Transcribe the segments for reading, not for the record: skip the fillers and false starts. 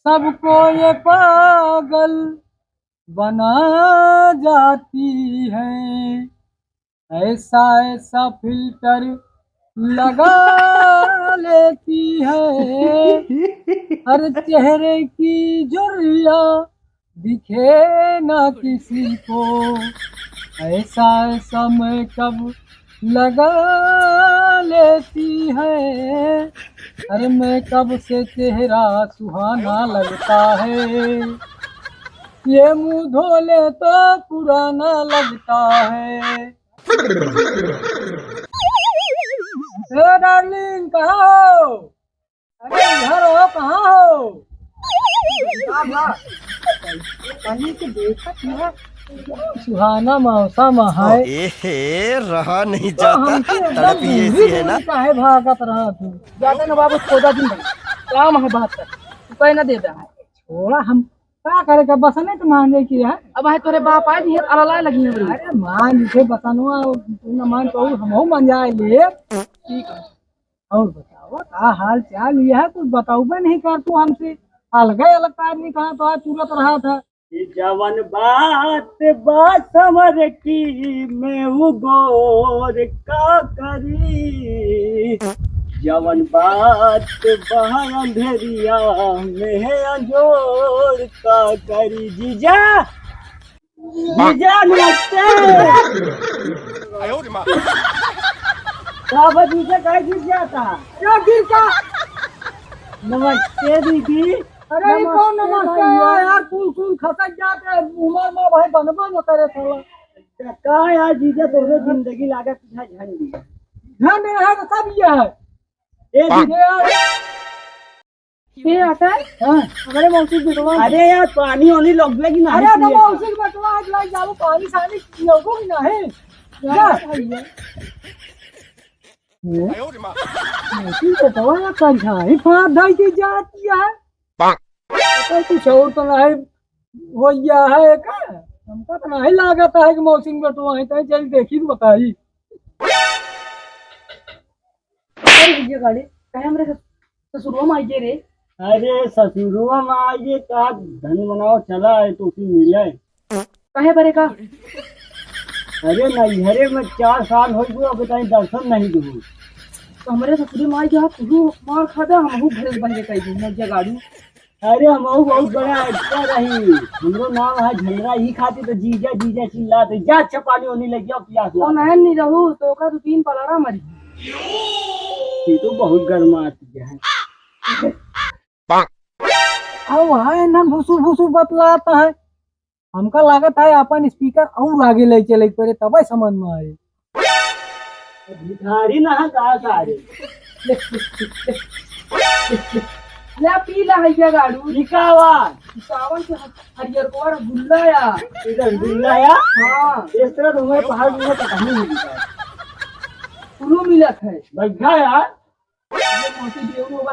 सबको ये पागल बना जाती है। ऐसा ऐसा फिल्टर लगा लेती है, हर चेहरे की झुर्रियाँ दिखे ना किसी को। ऐसा ऐसा मेकअप लगा लेती है, हर मेकअप से चेहरा सुहाना लगता है। ये मुंह धो ले तो पुराना लगता है। ए डार्लिंग कहाँ हो? अरे इधर हो, कहाँ हो? पानी के देखा क्या सुहाना मौसम है। एहे रहा नहीं तो जाता, हमसे एकदम तड़प ही गंभीर ऐसी है ना। दूरी काहे भागत रहा तू? ज्यादा ना बाबू, 14 दिन काम है बात कर, तू कहीं ना दे रहा है। थोड़ा हम क्या करे का बसने तो मांगे की है। अब है तोरे बाप आए नहीं अलाय लगी है। अरे मान लिखे बसनुआ तू न मान तो हम मान जाए ले। ठीक है, और बताओ का हाल चाल ये है, कुछ बताओ नहीं कर तू हमसे। अलग अलग आदमी कहाँ तो आज तुरंत रहा था। जवन बात बासमर की मैं वो गोर का करी। जवन बात बहा अंधेरिया में अंजोर का करी। जीजा जीजा नमस्ते। का जीजा का जीजा था क्या गिर का? नमस्ते दीदी। अरे ये कौन नमस्ते यार, फूल खसक जाते उमर में भाई बनबा न करे साला। का यार जीजा तोरे जिंदगी लागत है झंडी। ध्यान नहीं है तो सब ये है। ए दीदी यार, ये आता है। हाँ। हमारे मौसी बेटवा अरे यार पानी होनी लग लगी ना। अरे दबा उसे बटवा आज लाइक जाओ पानी सानी लोगों की ना है। क्या मोती बटवा या कंझा ही फाड़ ढाई की जाती है। तो कुछ और तो नहीं हो गया है का? हमका तो नहीं लागत है कि मौसी बटवा है तो चल देखी तो बताई। ये गाड़ी कहे हमरे ससुरवा में आई रे। अरे ससुरुआ में आइए का धन बनाओ चला है तो उसी मिले। कहे बरे का अरे नैहरे में 4 साल हो गए अब बताई दर्शन नहीं दूँ। तो हमारे ससुरी माई जो है तू मार खा दे, हमहू भरेस बन के कही दी ये गाड़ी। अरे हम बहुत बड़ा अच्छा रही। हमरो नाम है झंडरा ही खाते तो जीजा जीजा चिल्लाते। जा अच्छा पानी होने लग गया प्यास तो लगा। नहन नहीं रहू तो का 2-3 पलारा मरी। ये तो बहुत गर्मा आती है। अब वहाँ ना भूसू भूसू बतलाता है। हमका लागत है अपन स्पीकर और आगे ले चले पड़े तब समझ में आए। भिखारी ना कहा सारे। ले पी ला है ये गाड़ी। निकावा सावन से हरियर को गुल्ला या इधर बिल्लाया। हां इस तरह तुम्हें पहाड़ में तो कहीं नहीं दिखा। पुरो मिलत है। बैठा यार ये मोती देव लोग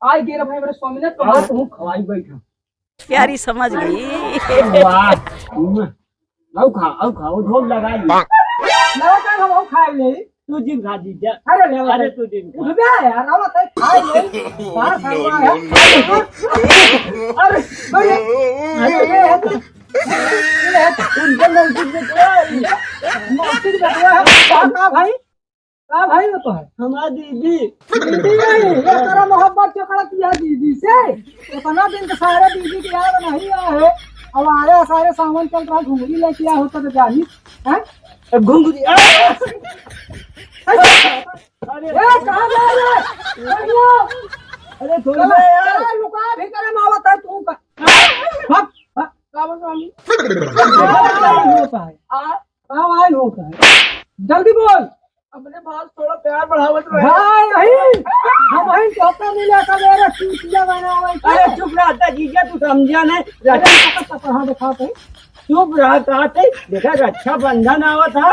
आए गे रे भाई मेरे स्वामी तो और तुम खवाई बैठा। प्यारी समझ गई। वाह आओ ढोल लगाई। लगा कर हम खाए ले। तू जिन खा दीजिए। अरे ले अरे तू जिन खा। रुपया यार आवत है खाए ले। बाहर खावा है। अरे अरे ये उनके मौसी बेटवा है। का भाई का भाई वो तो है हमारा दीदी। दीदी नहीं ये तेरा मोहब्बत क्यों करा किया दीदी से? इतना दिन तो सारे दीदी के याद नहीं आए। अब आया सारे सामान चल रहा घुंगरी लेके आया होता तो जानी है। घुंगरी अरे कहाँ जा रहे? अरे थोड़ा यार लुका भी करे मावत है तू का। भाग भाग सावन स्वामी होता है काम आयल होता है। जल्दी बोल। अपने पास थोड़ा प्यार बढ़ावत रहे। हाँ नहीं हम ही चौका मिला का मेरा चूतिया बनावे। अरे चुप रहता जीजा तू समझा नहीं। हाँ दिखाते चुप रहा कहते देखा रक्षा बंधन आवा था।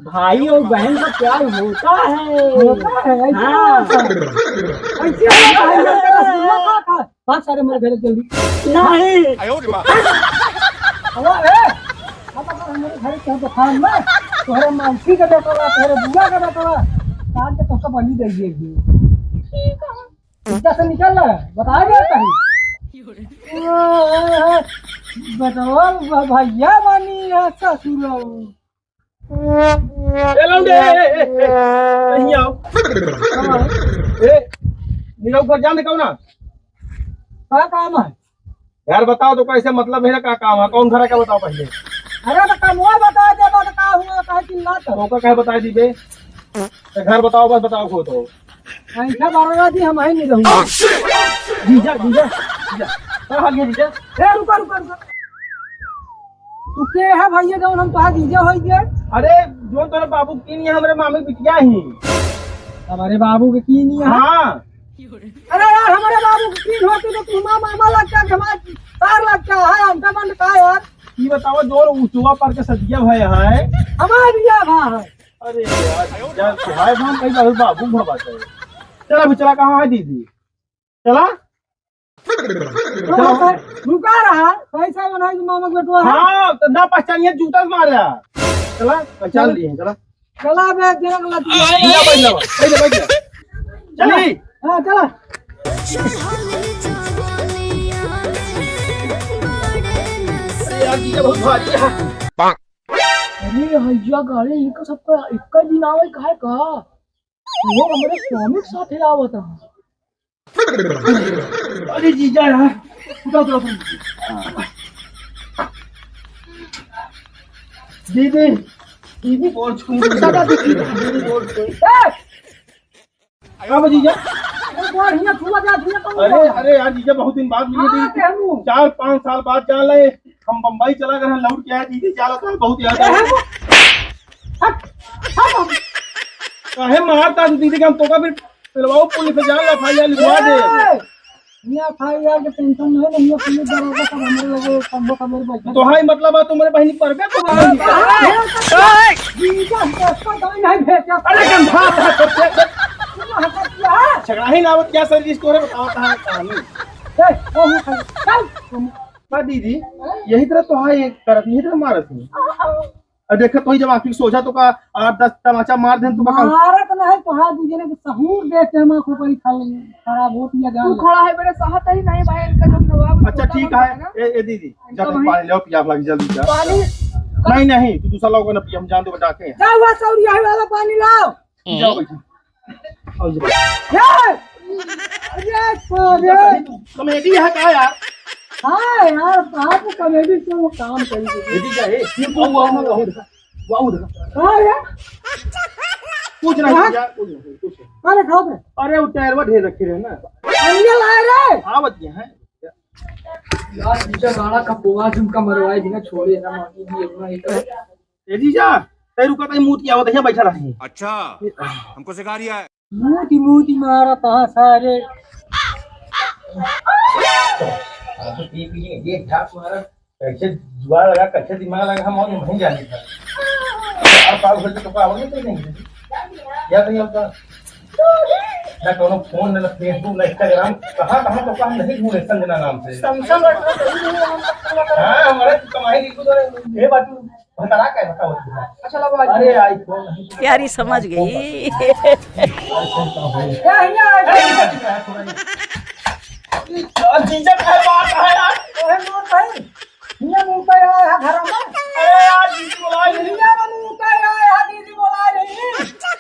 भाई और बहन का प्यार होता है। होता है ऐसा हाँ। ऐसे होता है तेरा सुना था। बात सारे मेरे घर जल्दी नहीं हवा है। अब अगर हमारे घर के दुकान में तोहरे मानसी का बेटा बा तोहरे बुआ का बेटा बा काट के तो बनी दे दिए। ठीक है से निकल रहा है बता दे कहीं बताओ भैया बनी है ससुर। ए लौंडे कहीं आओ। ए मेरा ऊपर जान कहो ना। क्या काम है? यार बताओ तो कैसे, मतलब मेरा क्या काम है, कौन घर है क्या बताओ पहले। अरे तो कमुआ बता दे बस का हुआ कहे चिल्लाता। रोका कहे बता दी बे, तो घर बताओ बस बताओ खो तो। ऐसा बारह दी हम ही नहीं रहूंगा। जीजा जीजा जीजा क्या हाल है जीजा? ए रुका रुका रुका, तू के है भैया जौन हम तोहार जीजा होई जे? अरे जो तोरे बाबू की नहीं है, हमारे मामी बिटिया ही। हमारे बाबू के की नहीं है? हाँ अरे यार हमारे बाबू के की होती तो तू मामा लगता है, हमारा तार लगता है, हमका मन का यार। ये बताओ जो ऊंचवा पर के सदिया भाई है हमारे बिया भाई है। अरे यार भाई हम कहीं बाबू भरवा है। चला भी चला, कहाँ है दीदी? चला तो रुका रहा पैसा बनाई मामा के बेटवा है। हाँ तो ना पहचानिए, जूता से मारा। चला पहचान लिए, चला चला बे देख ला तू। बैठ जा बैठ जा चली। हां चला। अरे यार जीजा बहुत भारी है। अरे भैया गाड़ी इनका सबका एक दिन आवे काहे का वो हमारे स्वामी के साथ आवत है। अरे जीजा यार उठो दीदी दीदी बोल छू दीदी बोल छू। कब जीजा? बढ़िया छुआ जा छुआ कौन? अरे यार जीजा बहुत दिन बाद मिली थी, 4-5 साल बाद जान ले। हम बम्बई चला गए, लौट के आए, दीदी चाला था, बहुत याद आया। काहे मारता तू दीदी? हम तो का फिर पिलवाओ पुलिस से, जान FIR लिखवा दे। ये FIR के टेंशन नहीं है, पुलिस दरोगा सब हमारे लोग संभव का मेरे बैठा। तो हाई मतलब तुम मेरे बहनी पर बे तो जीजा इसका दाई नहीं भेजा। अरे गंधा झगड़ा ही ना, क्या सर स्टोरी बताओ कहां है कहानी। चल दीदी यही तरह तो है, करत यही तरह मारत है। और देखा तो ही जब आखिर सोचा तो का 8-10 तमाचा मार दे तो का भारत नहीं तो हाथ दूजे ने सहूर देख के हम आंखों पर ही खा लेंगे। खराब होत या जान तू खड़ा है मेरे साथ ही नहीं भाई, इनका जो नवाब। अच्छा ठीक है। ए दीदी जा तुम पानी लो, प्यास लगी, जल्दी जा। पानी नहीं तू दूसरा लोग ना पिया, हम जान दो बटा के। जा हुआ सौरी है वाला पानी लाओ। जाओ बैठो। आओ जी अरे कॉमेडी है क्या यार? हां यार आप कॉमेडी से वो काम करी। दीदी क्या है? वाओ देखा हां यार कुछ नहीं यार, कुछ अरे खाओ दे। अरे वो टायरवा ढेर रखे रहे ना, अंडे लाए रे। आवत ये है यार जीजा गाड़ा का पोवा झुमका मरवाए बिना छोड़े ना मानी भी अपना एक। ए जीजा तै रुका, तै मूत की आवत है, बैठा रहे। अच्छा हमको सिखा रिया है। मोती मारा था सारे। ये ठाक मारा कैसे जुगाड़ लगा, कैसे दिमाग लगा, हम और नहीं जाने था। अब पाव घर तो का आवत नहीं या कहीं आपका ना कोनो फोन ना फेसबुक ना इंस्टाग्राम, कहां तो का हम नहीं ढूंढे संजना नाम से। सैमसंग हां हमारे कमाई लिखो तो ये बात बता रहा है, बताओ। अच्छा लगा। अरे आईफोन प्यारी समझ गई। जीजा का बात है यार। ओए मोर भाई ये मुंह पे आया घर में। अरे यार दीदी बुला रही ये मुंह पे आया दीदी बुला रही।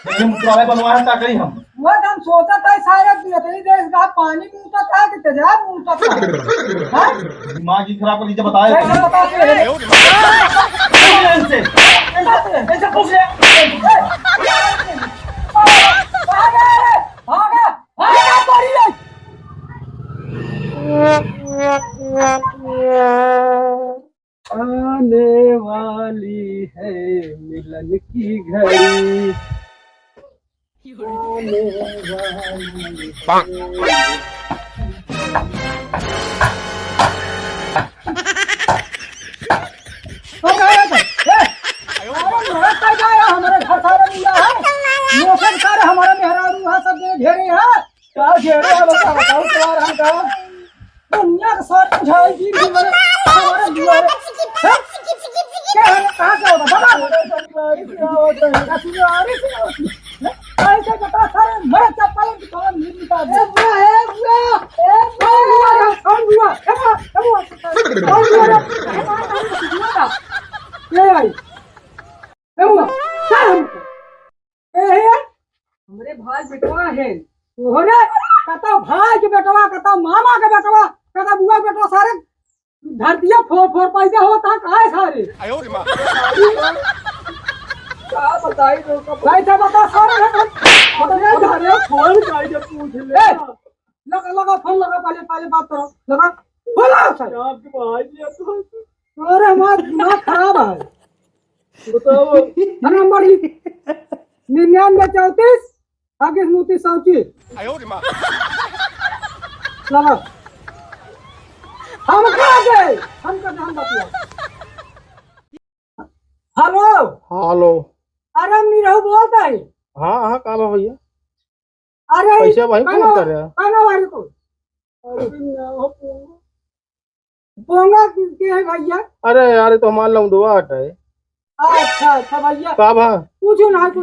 है, मुकरावे बनवाए ता करी हम। वो हम सोचा था सारे तेरी देश का पानी मुंह था कि तेजाब मुंह था। हां दिमाग ही खराब कर दीजिए, बताए कैसे बताते हैं? से ऐसे पूछ ले। भागा भागा पड़ी ले। आने वाली है मिलन की घड़ी, आने वाली हमारे घर सारे मिला है, मोशन सारे हमारे मेहरारू है, सब घेरे हैं। क्या घेरे है बताओ तुम्हारा हम का दुनिया का साथ बुझाई जी हमारे दुआरे। क्या है कहां से होता बता ऐसे बता सारे मैं चप्पल की दुकान नहीं निकाल दे। ए बुआ ए बुआ ए बुआ भाई ए मुआ चल हम ए है हमरे भाई बेटवा है तोहरे कता भाई के बेटवा कता मामा के बेटवा कता बुआ के बेटवा सारे धरतिया फोर फोर पैसा होता काहे सारे क्या बताई तो भाई से बता सारे अरे फोन काहे पूछ ले लगा लगा फोन लगा पहले पहले बात करो लगा फोन लगा सर आपके भाई जी अरे हमारा दिमाग खराब है बताओ नंबर 99 आगे स्मृति साउची लगा हम कहाँ गए हम का नाम बतिया हेलो हेलो। अरे हम नीरव बोलता है हाँ हाँ का बा भैया अरे पैसे भाई फोन कर रहा काना वाले को पोंगा के है भैया अरे यार ये तो हमारा लौंडवा है। अच्छा अच्छा भैया का भा कुछ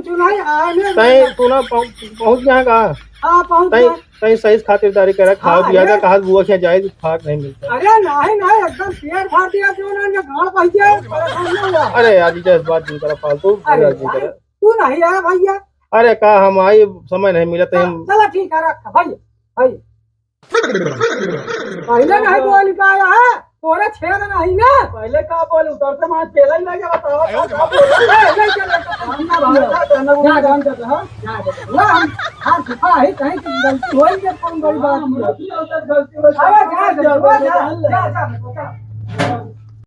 नहीं आने कहीं तू ना पहुंच गया का हाँ पहुंच कहीं गए कहीं सही खातिरदारी करे खाओ हाँ, पिया अरे। का कहा बुआ क्या जाए खाक नहीं मिलता। अरे नहीं एकदम पेड़ फाड़ दिया क्यों ना गाड़ भैया परेशान ना हुआ अरे यार जी इस बात नहीं करा फालतू अरे नहीं भाई, करा। तू नहीं आया भैया अरे का हम आई समय नहीं मिला तो हम चलो ठीक है रख भैया भैया पहले नहीं बोल पाया है तोरे छेद नहीं ना पहले का बोल उतर से मां तेला ही लगे बताओ नहीं चले हां छुपा है कहीं की गलती होई के कौन बड़ी बात नहीं गलती हो गलती हो जा